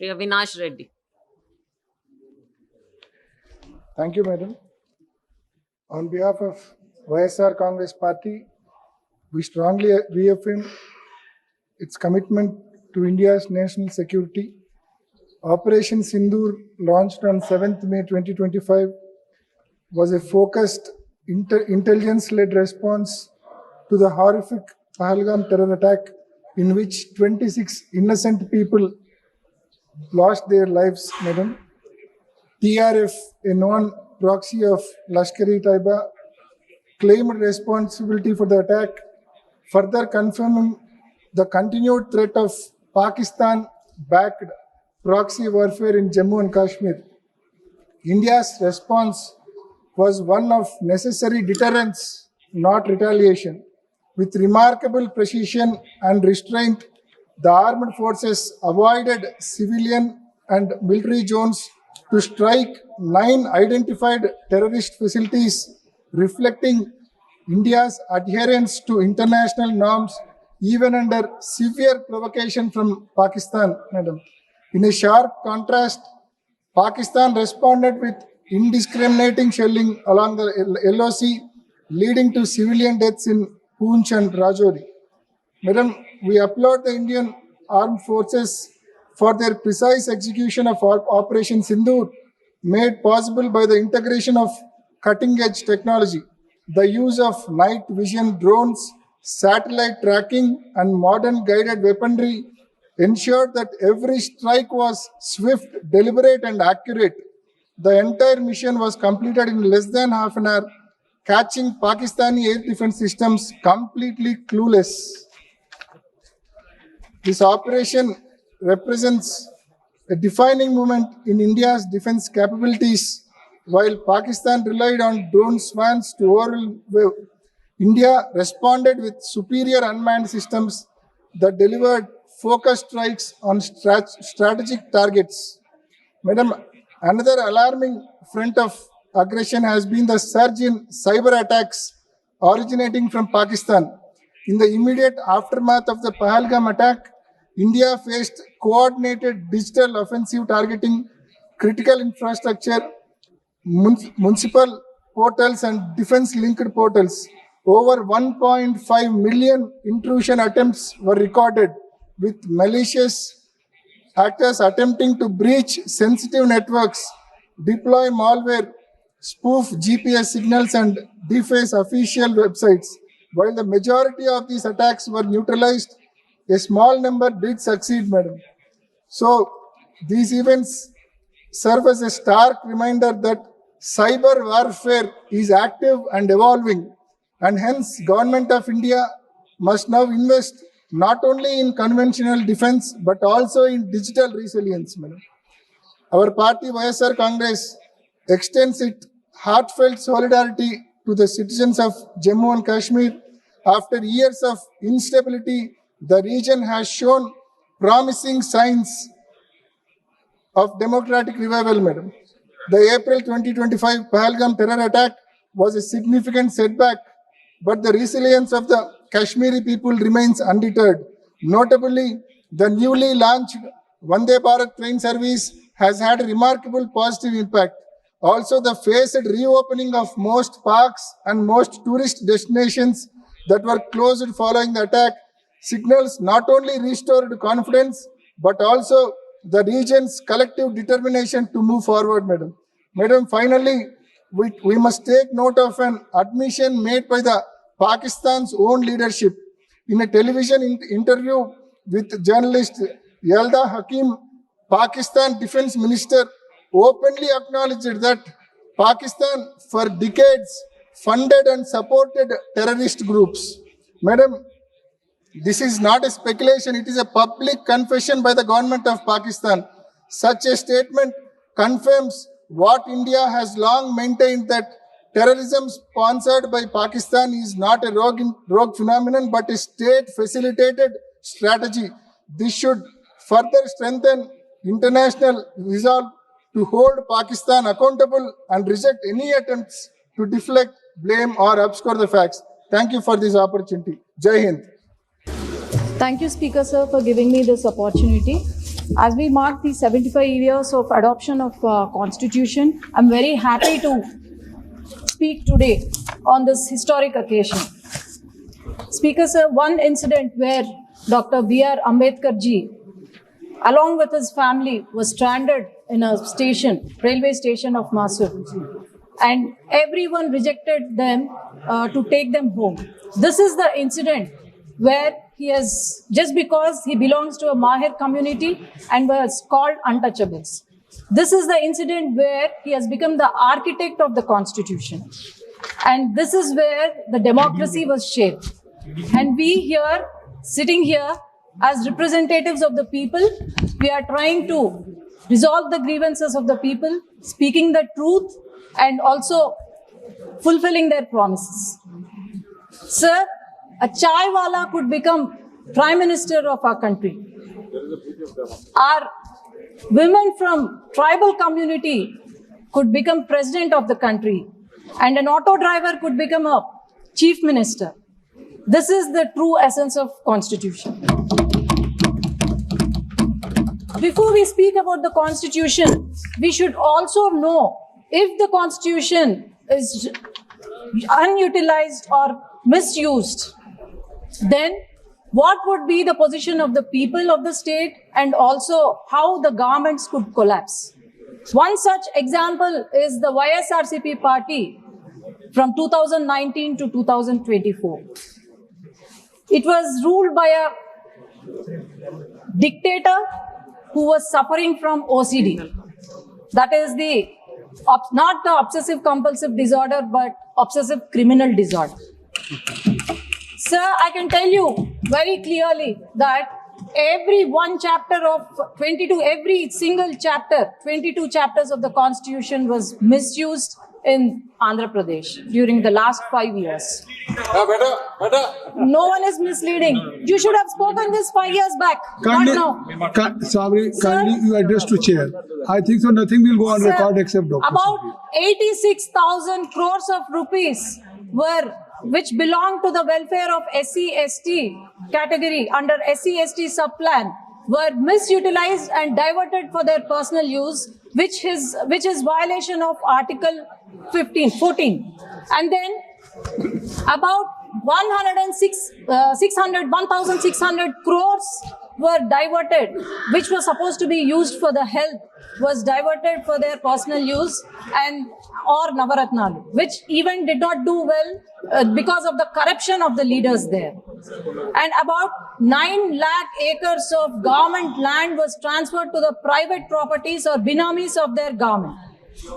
Shri Avinash Reddy. Thank you, Madam. On behalf of YSR Congress Party, we strongly reaffirm its commitment to India's national security. Operation Sindoor, launched on 7th May 2025, was a focused intelligence-led response to the horrific Pahalgam terror attack in which 26 innocent people lost their lives, Madam. TRF, a known proxy of Lashkar-e-Taiba, claimed responsibility for the attack, further confirming the continued threat of Pakistan-backed proxy warfare in Jammu and Kashmir. India's response was one of necessary deterrence, not retaliation. With remarkable precision and restraint, the armed forces avoided civilian and military zones to strike 9 identified terrorist facilities, reflecting India's adherence to international norms even under severe provocation from Pakistan, Madam. In a sharp contrast, Pakistan responded with indiscriminating shelling along the LOC, leading to civilian deaths in Poonch and Rajouri. Madam, we applaud the Indian Armed Forces for their precise execution of Operation Sindoor, made possible by the integration of cutting-edge technology. The use of night vision drones, satellite tracking, and modern guided weaponry ensured that every strike was swift, deliberate, and accurate. The entire mission was completed in less than half an hour, catching Pakistani air defense systems completely clueless. This operation represents a defining moment in India's defense capabilities. While Pakistan relied on drone swans to overwhelm, India responded with superior unmanned systems that delivered focused strikes on strategic targets. Madam, another alarming front of aggression has been the surge in cyber attacks originating from Pakistan. In the immediate aftermath of the Pahalgam attack, India faced coordinated digital offensive targeting critical infrastructure, municipal portals, and defense-linked portals. Over 1.5 million intrusion attempts were recorded, with malicious actors attempting to breach sensitive networks, deploy malware, spoof GPS signals, and deface official websites. While the majority of these attacks were neutralized, a small number did succeed, Madam. So, these events serve as a stark reminder that cyber warfare is active and evolving, and hence Government of India must now invest not only in conventional defense but also in digital resilience, Madam. Our party, YSR Congress, extends its heartfelt solidarity to the citizens of Jammu and Kashmir. After years of instability, the region has shown promising signs of democratic revival, Madam. The April 2025 Pahalgam terror attack was a significant setback, but the resilience of the Kashmiri people remains undeterred. Notably, the newly launched Vande Bharat train service has had a remarkable positive impact. Also, the phased reopening of most parks and most tourist destinations that were closed following the attack signals not only restored confidence but also the region's collective determination to move forward, Madam. Madam, finally, we must take note of an admission made by the Pakistan's own leadership. In a television interview with journalist Yalda Hakim, Pakistan Defense Minister openly acknowledged that Pakistan for decades funded and supported terrorist groups. Madam, this is not a speculation, it is a public confession by the government of Pakistan. Such a statement confirms what India has long maintained, that terrorism sponsored by Pakistan is not a rogue phenomenon but a state-facilitated strategy. This should further strengthen international resolve to hold Pakistan accountable and reject any attempts to deflect, blame, or obscure the facts. Thank you for this opportunity. Jai Hind. Thank you, Speaker Sir, for giving me this opportunity. As we mark the 75 years of adoption of Constitution, I'm very happy to speak today on this historic occasion. Speaker sir, one incident where Dr. B.R. Ambedkar ji, along with his family, was stranded in a station, railway station of Mysore, and everyone rejected them to take them home. This is the incident where he has, just because he belongs to a Mahir community and was called untouchables. This is the incident where he has become the architect of the Constitution. And this is where the democracy was shaped. And we here, sitting here as representatives of the people, we are trying to resolve the grievances of the people, speaking the truth and also fulfilling their promises. Sir, a chai wala could become Prime Minister of our country. Our women from tribal community could become President of the country. And an auto driver could become a Chief Minister. This is the true essence of Constitution. Before we speak about the Constitution, we should also know if the Constitution is unutilized or misused, then what would be the position of the people of the state and also how the governments could collapse. One such example is the YSRCP party from 2019 to 2024. It was ruled by a dictator who was suffering from OCD. That is not the obsessive compulsive disorder, but obsessive criminal disorder. Sir, I can tell you very clearly that every one chapter of 22, every single chapter, 22 chapters of the Constitution was misused in Andhra Pradesh during the last 5 years. No one is misleading. You should have spoken this 5 years back, Kindly, not now. Sabri, Sir, kindly you address to chair. I think so nothing will go on Sir, record except Dr. about Sabri. 86,000 crores of rupees which belong to the welfare of SC/ST category under SC/ST subplan were misutilized and diverted for their personal use, which is violation of Article 14. And then about 1,600 crores were diverted, which was supposed to be used for the health, was diverted for their personal use or Navaratnalu, which even did not do well because of the corruption of the leaders there. And about 9 lakh acres of government land was transferred to the private properties or binamis of their government.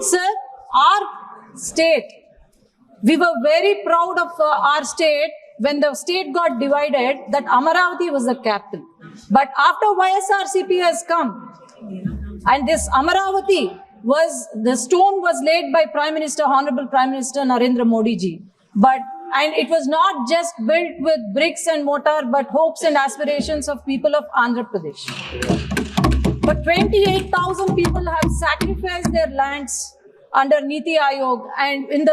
Sir, our state, we were very proud of our state when the state got divided, that Amaravati was the capital. But after YSRCP has come, and this Amaravati the stone was laid by Honorable Prime Minister Narendra Modi ji. And it was not just built with bricks and mortar, but hopes and aspirations of people of Andhra Pradesh. But 28,000 people have sacrificed their lands under Niti Aayog and in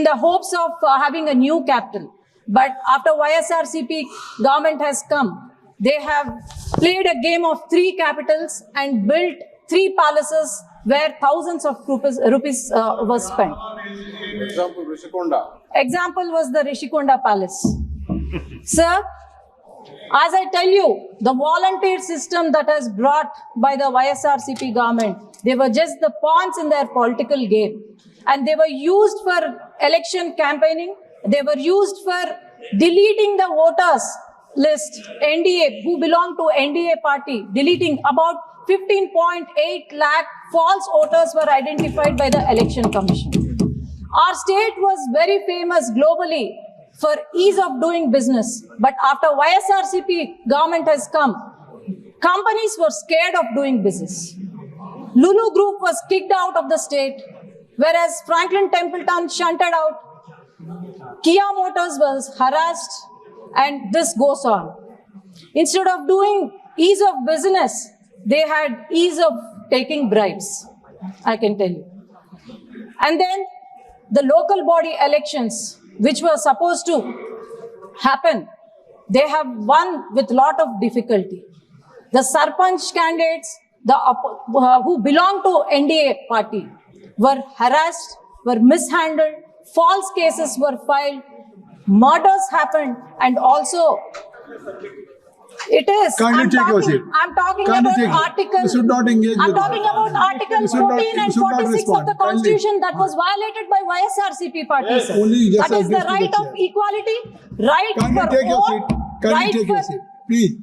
the hopes of having a new capital. But after YSRCP government has come, they have played a game of 3 capitals and built 3 palaces where thousands of rupees was spent. Example, Rishikonda. Example was the Rishikonda Palace. Sir, as I tell you, the volunteer system that has brought by the YSRCP government, they were just the pawns in their political game. And they were used for election campaigning. They were used for deleting the voters list, NDA, who belong to NDA party, deleting about 15.8 lakh false voters were identified by the Election Commission. Our state was very famous globally for ease of doing business. But after YSRCP government has come, companies were scared of doing business. Lulu Group was kicked out of the state, whereas Franklin Templeton shunted out. Kia Motors was harassed, and this goes on. Instead of doing ease of business, they had ease of taking bribes, I can tell you. And then the local body elections, which were supposed to happen, they have won with lot of difficulty. the Sarpanch candidates, who belong to NDA party, were harassed, were mishandled, false cases were filed, murders happened, and also it is. Kindly take your seat. I'm talking Kindly about take it. article. You should not engage I'm with talking that. about article You should not- 14 and you should not 46 of respond. the Constitution that was violated by YSRCP party. Sir. Only just That is the address to the right of chair. equality, right Kindly for take your vote, seat. Kindly right take your for. seat.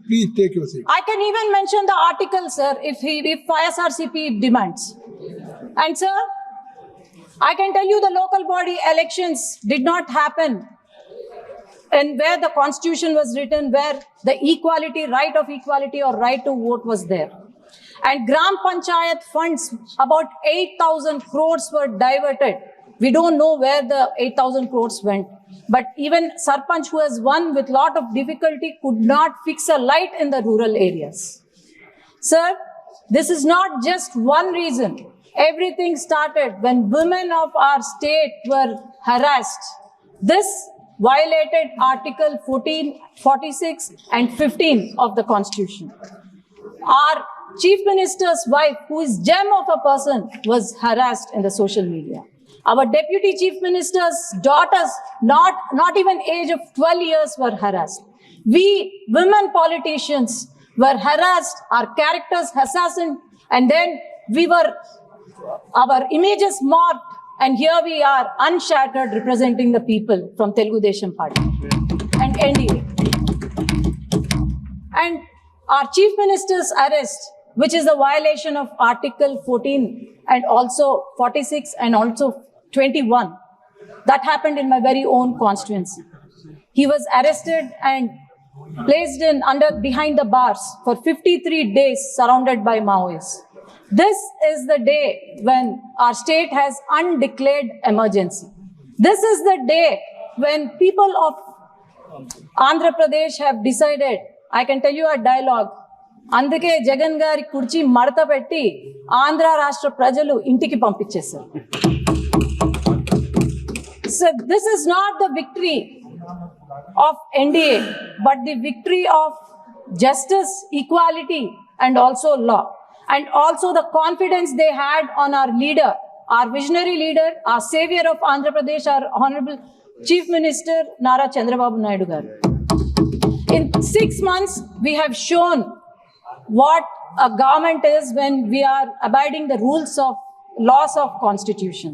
Please take your seat. I can even mention the article, sir, if YSRCP demands. And sir, I can tell you the local body elections did not happen and where the Constitution was written, where the equality, right of equality or right to vote was there. And Gram Panchayat funds, about 8,000 crores were diverted. We don't know where the 8,000 crores went. But even Sarpanch, who has won with lot of difficulty, could not fix a light in the rural areas. Sir, this is not just one reason. Everything started when women of our state were harassed. This violated Article 14, 46 and 15 of the Constitution. Our Chief Minister's wife, who is gem of a person, was harassed in the social media. Our Deputy Chief Minister's daughters, not even age of 12 years, were harassed. We women politicians were harassed, our characters assassinated, and then our images mocked, and here we are unshattered representing the people from Telugu Desam Party and NDA. And our Chief Minister's arrest, which is a violation of Article 14 and also 46 and also 21, that happened in my very own constituency. He was arrested and placed behind the bars for 53 days surrounded by Maoists. This is the day when our state has undeclared emergency. This is the day when people of Andhra Pradesh have decided, I can tell you a dialogue, అందుకే జగన్ గారి కుర్చీ మడత పెట్టి ఆంధ్ర రాష్ట్ర ప్రజలు ఇంటికి పంపించేశారు. So this is not the victory of NDA, but the victory of justice, equality, and also law. And also the confidence they had on our leader, our visionary leader, our savior of Andhra Pradesh, our Honorable Chief Minister, Nara Chandrababu Naidu garu. In 6 months, we have shown what a government is when we are abiding the rules of laws of Constitution.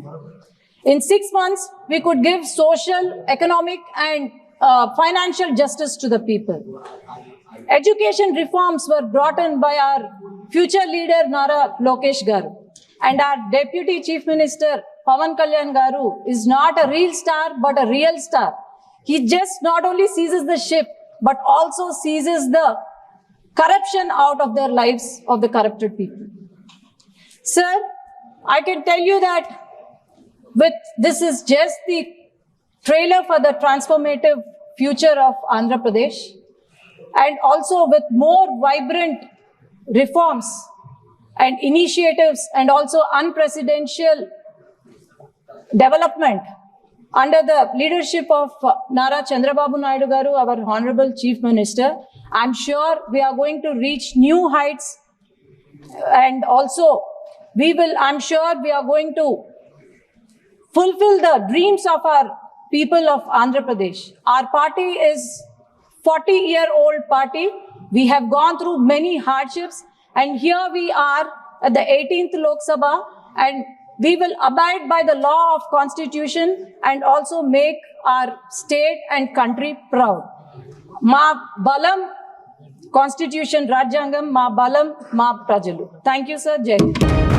In 6 months, we could give social, economic, and financial justice to the people. Education reforms were brought in by our future leader, Nara Lokesh Garu. And our Deputy Chief Minister, Pawan Kalyan Garu, is not a real star, but a real star. He just not only seizes the ship, but also seizes the corruption out of their lives of the corrupted people. Sir, I can tell you that this is just the trailer for the transformative future of Andhra Pradesh, and also with more vibrant reforms and initiatives and also unprecedented development under the leadership of Nara Chandrababu Naidu Garu, our Honorable Chief Minister. I'm sure we are going to reach new heights, and also I'm sure we are going to fulfill the dreams of our people of Andhra Pradesh. Our party is 40-year-old party. We have gone through many hardships, and here we are at the 18th Lok Sabha, and we will abide by the law of Constitution and also make our state and country proud. Ma balam Constitution Rajyangam, ma balam ma prajalu. Thank you, sir. Jai Hind.